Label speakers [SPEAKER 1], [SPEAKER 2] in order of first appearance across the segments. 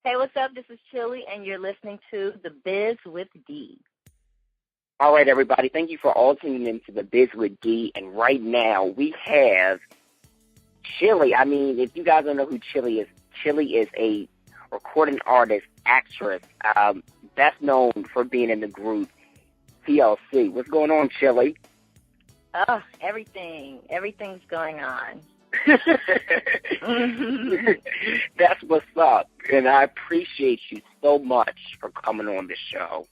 [SPEAKER 1] Hey, what's up? This is Chili, and you're listening to The Biz with D.
[SPEAKER 2] All right, everybody. Thank you for all tuning in to The Biz with D. And right now, we have Chili. I mean, if you guys don't know who Chili is a recording artist, actress, best known for being in the group TLC. What's going on, Chili?
[SPEAKER 1] Oh, everything. Everything's going on.
[SPEAKER 2] That's what's up. And I appreciate you so much for coming on the show.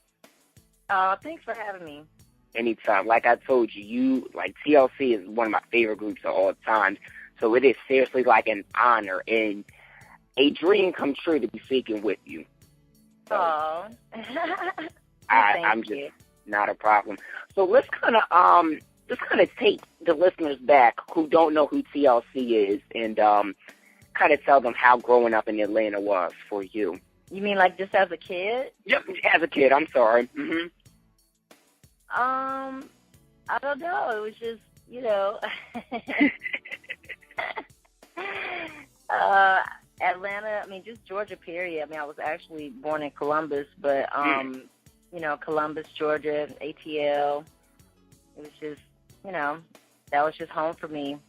[SPEAKER 1] Thanks for having me.
[SPEAKER 2] Anytime. Like I told you, TLC is one of my favorite groups of all time. So it is seriously like an honor and a dream come true to be speaking with you. So, I'm just not a problem. So let's kind of take the listeners back who don't know who TLC is and kind of tell them how growing up in Atlanta was for you.
[SPEAKER 1] You mean like just as a kid?
[SPEAKER 2] Yep, as a kid. I'm sorry. Mm-hmm.
[SPEAKER 1] I don't know. It was just, Atlanta, just Georgia, period. I was actually born in Columbus, but, Columbus, Georgia, ATL. It was just, that was just home for me.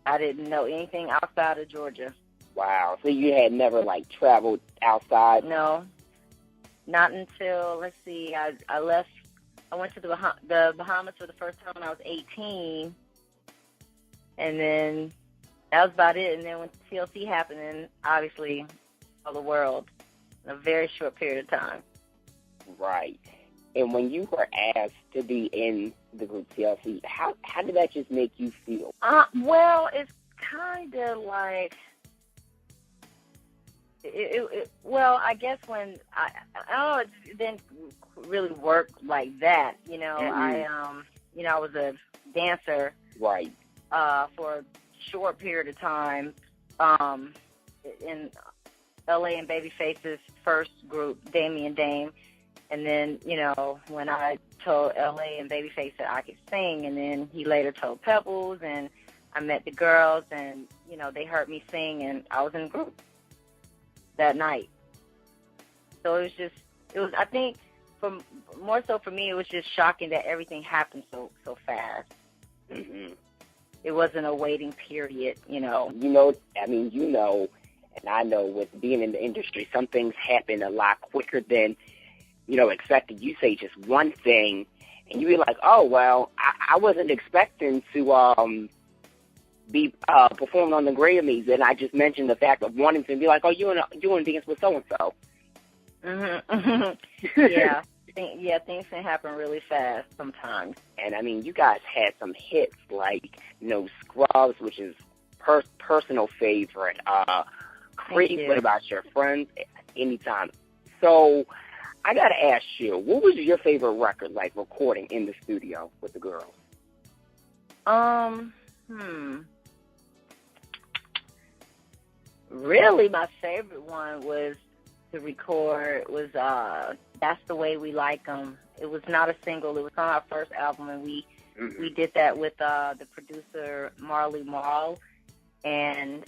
[SPEAKER 1] I didn't know anything outside of Georgia.
[SPEAKER 2] Wow. So you had never, traveled outside?
[SPEAKER 1] No. Not until, let's see, I left. I went to the Bahamas for the first time when I was 18, and then that was about it. And then when TLC happened, and obviously all the world in a very short period of time.
[SPEAKER 2] Right. And when you were asked to be in the group TLC, how did that just make you feel?
[SPEAKER 1] Well, it's kind of like I guess when I don't know, it didn't really work like that. Mm-hmm. I was a dancer,
[SPEAKER 2] right,
[SPEAKER 1] for a short period of time, in LA and Babyface's first group, Damian Dame, and then when I told LA and Babyface that I could sing, and then he later told Pebbles, and I met the girls, and they heard me sing, and I was in the group that night. So it was I think more so for me, it was just shocking that everything happened so fast.
[SPEAKER 2] Mm-hmm.
[SPEAKER 1] It wasn't a waiting period,
[SPEAKER 2] and I know with being in the industry, some things happen a lot quicker than, expected. You say just one thing, and you be like, oh, well, I wasn't expecting to be performing on the Grammys, and I just mentioned the fact of wanting to be like, oh, you want to dance with so-and-so.
[SPEAKER 1] Mm-hmm. Yeah, things can happen really fast sometimes.
[SPEAKER 2] And, you guys had some hits like, Scrubs, which is personal favorite, Creep, What About Your Friends, Anytime. So I got to ask you, what was your favorite record, recording in the studio with the girls?
[SPEAKER 1] Really, my favorite one was to record was That's the Way We Like 'Em. It was not a single. It was on our first album, and we did that with the producer Marley Marl, and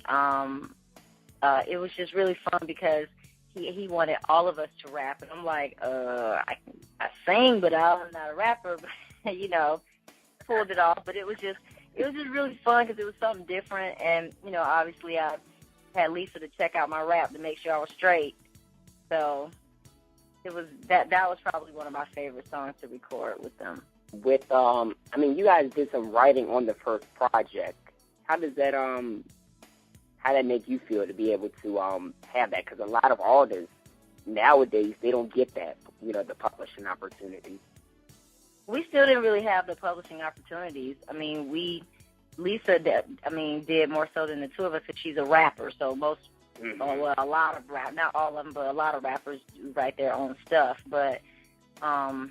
[SPEAKER 1] it was just really fun because he wanted all of us to rap, and I'm like, I sing, but I'm not a rapper, but pulled it off. But it was just really fun because it was something different, and obviously I had Lisa to check out my rap to make sure I was straight. So it was that was probably one of my favorite songs to record with them.
[SPEAKER 2] With you guys did some writing on the first project. How does that make you feel to be able to have that? Because a lot of artists nowadays, they don't get that, the publishing opportunity.
[SPEAKER 1] We still didn't really have the publishing opportunities. Lisa did more so than the two of us because she's a rapper. So most, a lot of not all of them, but a lot of rappers do write their own stuff. But, so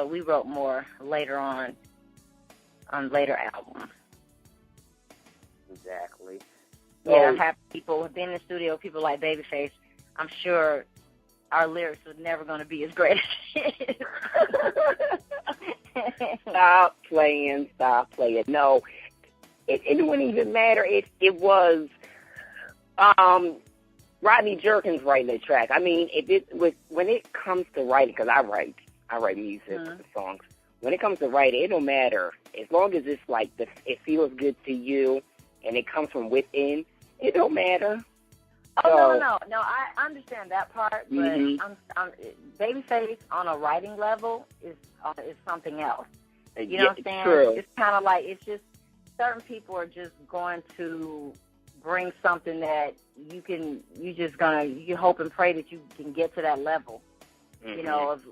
[SPEAKER 1] we wrote more later on later albums.
[SPEAKER 2] Exactly.
[SPEAKER 1] Yeah, have people being in the studio, people like Babyface. I'm sure our lyrics are never going to be as great as it is.
[SPEAKER 2] Stop playing. No, it wouldn't even matter. It was Rodney Jerkins writing the track. I mean, when it comes to writing, because I write music songs. When it comes to writing, it don't matter as long as it's like it feels good to you and it comes from within. It don't matter.
[SPEAKER 1] Oh no! I understand that part, but Babyface on a writing level is something else. You know what I'm saying?
[SPEAKER 2] True.
[SPEAKER 1] It's kind of like it's just certain people are just going to bring something that you hope and pray that you can get to that level, of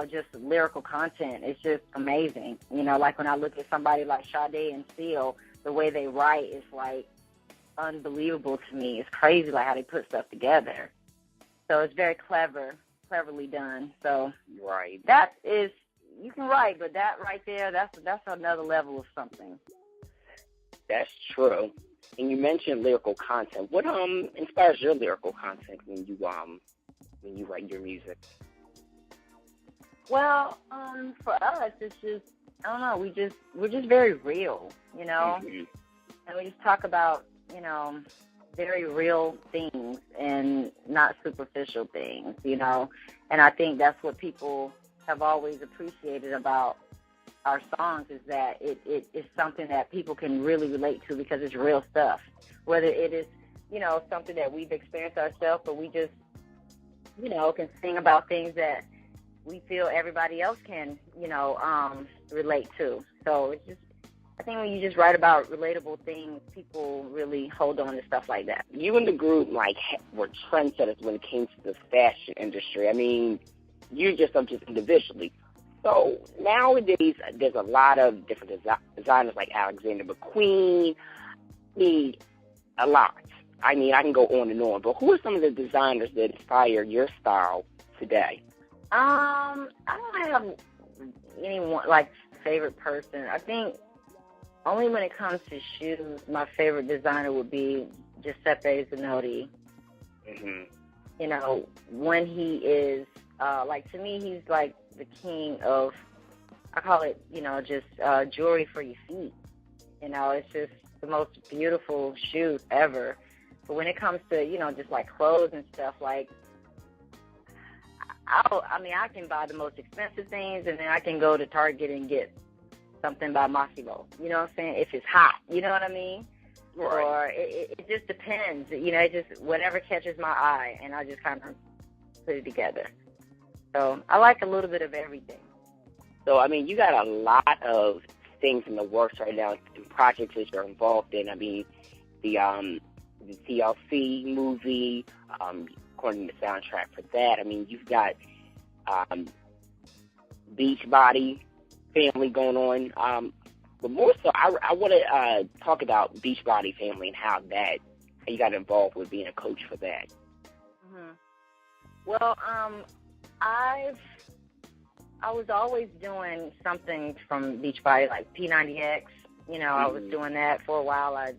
[SPEAKER 1] just lyrical content. It's just amazing. Like when I look at somebody like Sade and Seal, the way they write is like unbelievable to me. It's crazy like how they put stuff together. So it's very cleverly done. So
[SPEAKER 2] right.
[SPEAKER 1] That is, you can write, but that right there, that's another level of something.
[SPEAKER 2] That's true. And you mentioned lyrical content. What inspires your lyrical content when you write your music?
[SPEAKER 1] Well, for us, it's just, I don't know, we're just very real, and we just talk about, very real things and not superficial things, and I think that's what people have always appreciated about our songs is that it is something that people can really relate to because it's real stuff. Whether it is, something that we've experienced ourselves, but we just, can sing about things that we feel everybody else can, relate to. So it's just, I think when you just write about relatable things, people really hold on to stuff like that.
[SPEAKER 2] You and the group, were trendsetters when it came to the fashion industry. I mean, you just individually. So nowadays, there's a lot of different designers like Alexander McQueen. A lot. I mean, I can go on and on. But who are some of the designers that inspire your style today?
[SPEAKER 1] I don't have anyone favorite person. I think only when it comes to shoes, my favorite designer would be Giuseppe Zanotti. When he is to me, he's like the king of, I call it, just jewelry for your feet. It's just the most beautiful shoes ever. But when it comes to, just like clothes and stuff, I can buy the most expensive things, and then I can go to Target and get something by Massimo. You know what I'm saying? If it's hot, you know what I mean?
[SPEAKER 2] Right.
[SPEAKER 1] Or it just depends. It just whatever catches my eye, and I just kind of put it together. So I like a little bit of everything.
[SPEAKER 2] So, I mean, you got a lot of things in the works right now, and projects that you're involved in. I mean, the TLC movie, according to the soundtrack for that. I mean, you've got Beachbody Family going on. But more so, I want to talk about Beachbody Family and how you got involved with being a coach for that.
[SPEAKER 1] Well, I was always doing something from Beachbody, like P90X. I was doing that for a while. I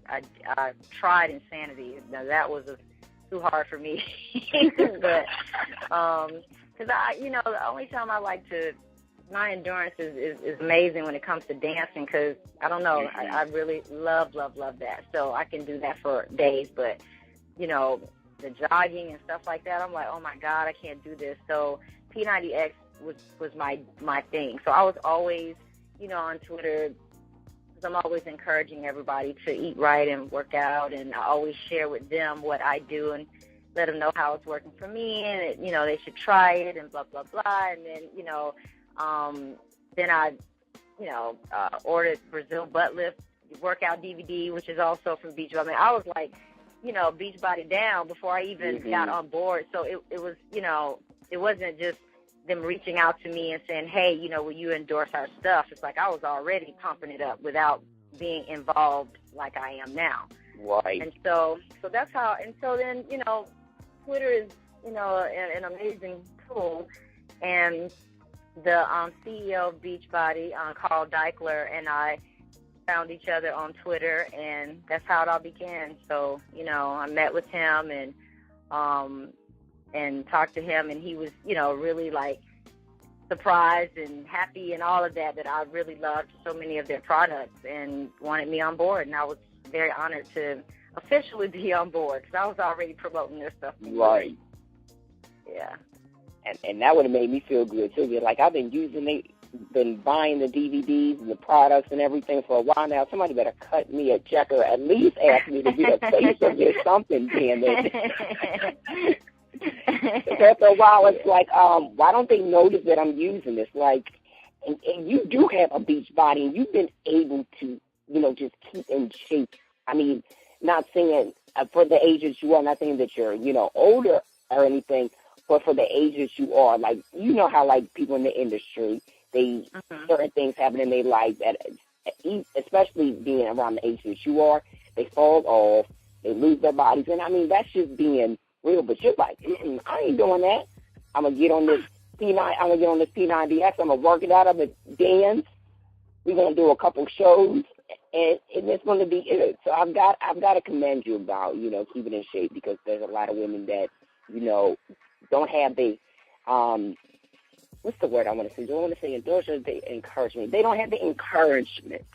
[SPEAKER 1] tried Insanity. Now that was too hard for me, but because the only time I like to, my endurance is amazing when it comes to dancing. Because I don't know, I really love that. So I can do that for days. But the jogging and stuff like that, I'm like, oh my God, I can't do this. So P90X was my thing. So I was always, on Twitter, because I'm always encouraging everybody to eat right and work out, and I always share with them what I do and let them know how it's working for me, and they should try it and blah blah blah. And then I ordered Brazil butt lift workout DVD, which is also from Beachbody. I mean, I was like, Beachbody down before I even got on board. So it was, it wasn't just them reaching out to me and saying, hey, will you endorse our stuff? It's like I was already pumping it up without being involved like I am now.
[SPEAKER 2] Right.
[SPEAKER 1] And so that's how, and so then, Twitter is, an amazing tool. And the CEO of Beachbody, Carl Deichler, and I found each other on Twitter, and that's how it all began. So, I met with him and talked to him, and he was, really surprised and happy and all of that I really loved so many of their products and wanted me on board. And I was very honored to officially be on board because I was already promoting their stuff.
[SPEAKER 2] Right.
[SPEAKER 1] Yeah.
[SPEAKER 2] And that would have made me feel good too. Like I've been been buying the DVDs and the products and everything for a while now. Somebody better cut me a check or at least ask me to get a face or get something, damn it. After a while, it's like, why don't they notice that I'm using this? Like, and you do have a beach body, and you've been able to, just keep in shape. I mean, not saying for the age that you are, not saying that you're, older or anything, but for the age that you are, like, how, like, people in the industry, they, certain things happen in their life, that, especially being around the age that you are, they fall off, they lose their bodies, and, I mean, that's just being real, but you're like, I ain't doing that. I'm going to get on this P90X, I'm going to work it out, I'm going to dance, we're going to do a couple shows, and it's going to be it. So I've got to commend you about, keeping in shape, because there's a lot of women that, don't have the, what's the word I want to say? I want to say endorsements, the encouragement. They don't have the encouragement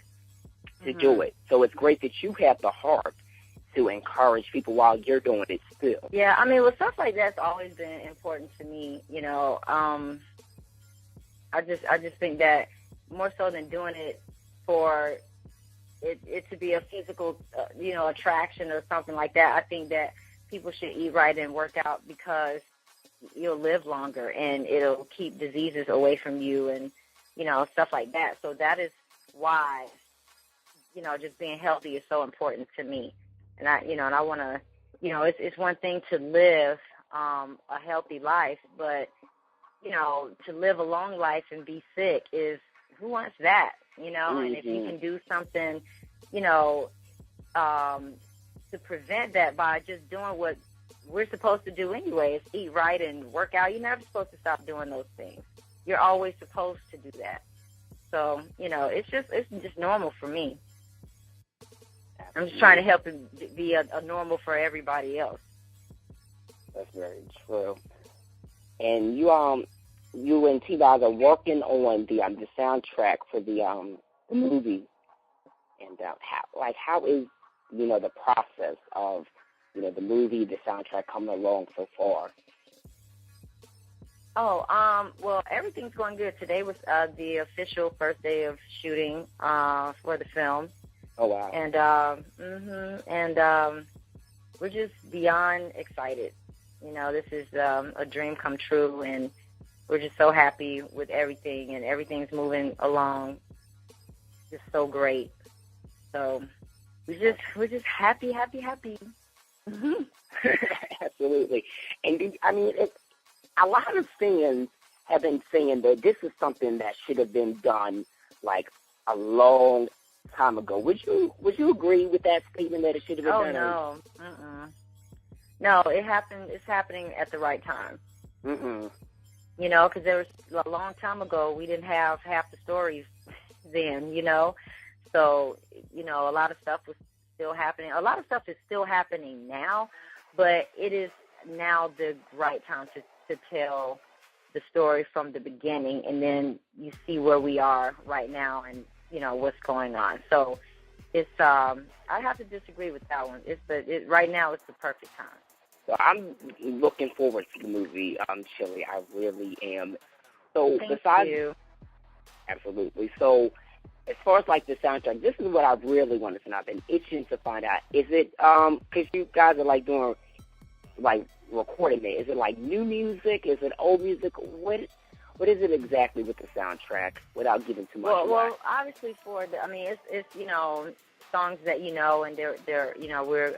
[SPEAKER 2] to do it. So it's great that you have the heart to encourage people while you're doing it still.
[SPEAKER 1] Yeah, I mean, stuff like that's always been important to me. I just think that more so than doing it for it to be a physical, attraction or something like that. I think that people should eat right and work out because you'll live longer and it'll keep diseases away from you and, stuff like that. So that is why, just being healthy is so important to me. And I want to, it's one thing to live a healthy life, but, to live a long life and be sick is, who wants that, And if you can do something, to prevent that by just doing what we're supposed to do anyway, is eat right and work out. You're never supposed to stop doing those things. You're always supposed to do that. So, it's just normal for me. I'm just trying to help it be a normal for everybody else.
[SPEAKER 2] That's very true. And you and T-Boz are working on the soundtrack for the movie. And how is the process of the movie, the soundtrack coming along so far?
[SPEAKER 1] Well, everything's going good. Today was the official first day of shooting for the film.
[SPEAKER 2] Oh, wow.
[SPEAKER 1] And we're just beyond excited. This is a dream come true, and we're just so happy with everything, and everything's moving along just so great. So we're just happy. Mm-hmm.
[SPEAKER 2] Absolutely. And a lot of fans have been saying that this is something that should have been done like a long time ago. Would you agree with that statement that it should have been done?
[SPEAKER 1] Oh, no. No, it happened. It's happening at the right time. Because there was a long time ago, we didn't have half the stories then, So, a lot of stuff was still happening. A lot of stuff is still happening now, but it is now the right time to tell the story from the beginning, and then you see where we are right now and, what's going on. So it's I have to disagree with that one. Right now it's the perfect time.
[SPEAKER 2] So I'm looking forward to the movie, Chili. I really am. So
[SPEAKER 1] Thank you.
[SPEAKER 2] Absolutely. So as far as like the soundtrack, this is what I really wanted to know. I've been itching to find out. Is it because you guys are like doing like recording it? Is it like new music? Is it old music? What is it exactly with the soundtrack? Without giving too much away.
[SPEAKER 1] Well, obviously it's songs that and they're we're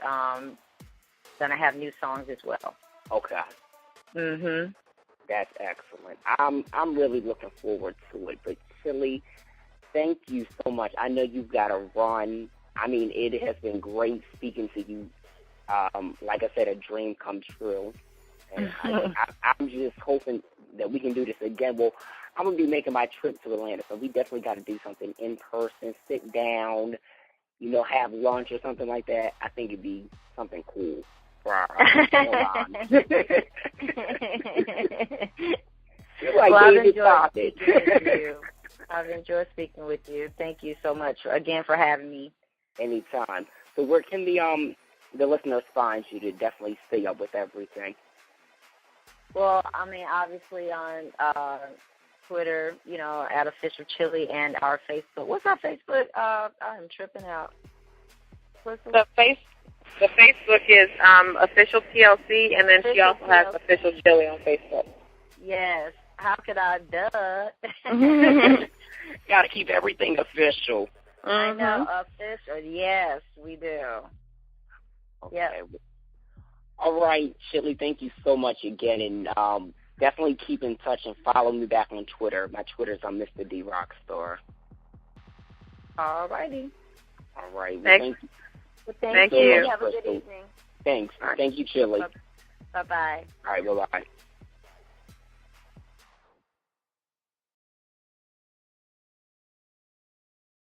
[SPEAKER 1] gonna have new songs as well.
[SPEAKER 2] Okay.
[SPEAKER 1] Mhm.
[SPEAKER 2] That's excellent. I'm really looking forward to it. But Chili, thank you so much. I know you've got to run. I mean, it has been great speaking to you. Like I said, a dream come true. And I'm just hoping that we can do this again. Well, I'm going to be making my trip to Atlanta, so we definitely got to do something in person, sit down, have lunch or something like that. I think it'd be something cool for our lives.
[SPEAKER 1] I've enjoyed speaking with you. Thank you so much again for having me.
[SPEAKER 2] Anytime. So where can the listeners find you to definitely stay up with everything?
[SPEAKER 1] Well, I mean, obviously on Twitter, at Official Chili, and our Facebook. What's our Facebook? I'm tripping out.
[SPEAKER 3] The Facebook is Official TLC, and then she also has Official Chili on Facebook.
[SPEAKER 1] Yes. How could I duh?
[SPEAKER 2] Got to keep everything official.
[SPEAKER 1] I know, official. Yes, we do.
[SPEAKER 2] Okay.
[SPEAKER 1] Yep.
[SPEAKER 2] All right, Chili, thank you so much again, and definitely keep in touch and follow me back on Twitter. My Twitter's on Mr. D Rockstar.
[SPEAKER 1] All righty.
[SPEAKER 2] All right.
[SPEAKER 3] Thank
[SPEAKER 2] Well,
[SPEAKER 1] thank
[SPEAKER 3] you.
[SPEAKER 1] Have a good evening.
[SPEAKER 2] Thanks. Thank you, Chili.
[SPEAKER 1] Bye-bye.
[SPEAKER 2] All right, bye-bye.